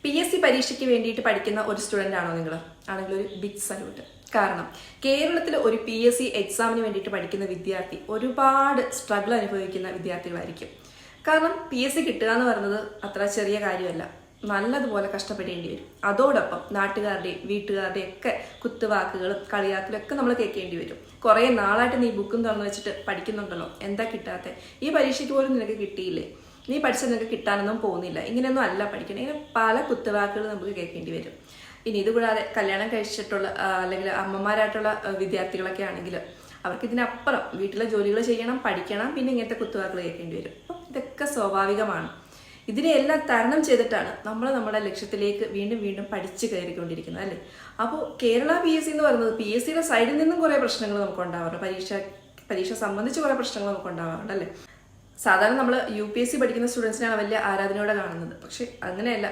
PSC പരീക്ഷയ്ക്ക് വേണ്ടിയിട്ട് പഠിക്കുന്ന ഒരു സ്റ്റുഡൻ്റ് ആണോ നിങ്ങൾ? ആണെങ്കിൽ ഒരു ബിഗ് സല്യൂട്ട്. കാരണം കേരളത്തിൽ ഒരു PSC എക്സാമിന് വേണ്ടിയിട്ട് പഠിക്കുന്ന വിദ്യാർത്ഥി ഒരുപാട് സ്ട്രഗിൾ അനുഭവിക്കുന്ന വിദ്യാർത്ഥികളായിരിക്കും. കാരണം PSC കിട്ടുക എന്ന് പറയുന്നത് അത്ര ചെറിയ കാര്യമല്ല, നല്ലതുപോലെ കഷ്ടപ്പെടേണ്ടി വരും. അതോടൊപ്പം നാട്ടുകാരുടെയും വീട്ടുകാരുടെയും ഒക്കെ കുത്തുവാക്കുകളും കളിയാക്കലും ഒക്കെ നമ്മൾ കേൾക്കേണ്ടി വരും. കുറേ നാളായിട്ട് നീ ബുക്കും തുറന്നു വെച്ചിട്ട് പഠിക്കുന്നുണ്ടല്ലോ, എന്താ കിട്ടാത്ത? ഈ പരീക്ഷയ്ക്ക് പോലും നിനക്ക് കിട്ടിയില്ലേ? നീ പഠിച്ചത് നിനക്ക് കിട്ടാനൊന്നും പോകുന്നില്ല, ഇങ്ങനെയൊന്നും അല്ല പഠിക്കണം. ഇങ്ങനെ പല കുത്തുവാക്കുകൾ നമുക്ക് കേൾക്കേണ്ടി വരും. ഇനി ഇതുകൂടാതെ കല്യാണം കഴിച്ചിട്ടുള്ള അല്ലെങ്കിൽ അമ്മമാരായിട്ടുള്ള വിദ്യാർത്ഥികളൊക്കെ ആണെങ്കിൽ അവർക്ക് ഇതിനപ്പുറം വീട്ടിലെ ജോലികൾ ചെയ്യണം, പഠിക്കണം, പിന്നെ ഇങ്ങനത്തെ കുത്തുവാക്കുകൾ കേൾക്കേണ്ടി വരും. അപ്പം ഇതൊക്കെ സ്വാഭാവികമാണ്. ഇതിനെല്ലാം തരണം ചെയ്തിട്ടാണ് നമ്മൾ നമ്മുടെ ലക്ഷ്യത്തിലേക്ക് വീണ്ടും വീണ്ടും പഠിച്ചു കയറിക്കൊണ്ടിരിക്കുന്നത്, അല്ലേ? അപ്പോൾ കേരള PSC എന്ന് പറയുന്നത് PSCയുടെ സൈഡിൽ നിന്നും കുറേ പ്രശ്നങ്ങൾ നമുക്ക് ഉണ്ടാവാറുണ്ട്. പരീക്ഷ സംബന്ധിച്ച് കുറേ പ്രശ്നങ്ങൾ നമുക്ക് ഉണ്ടാവാറുണ്ട്, അല്ലേ? സാധാരണ നമ്മൾ UPSC പഠിക്കുന്ന സ്റ്റുഡൻസിനാണ് വലിയ ആരാധനയോടെ കാണുന്നത്. പക്ഷെ അങ്ങനെയല്ല.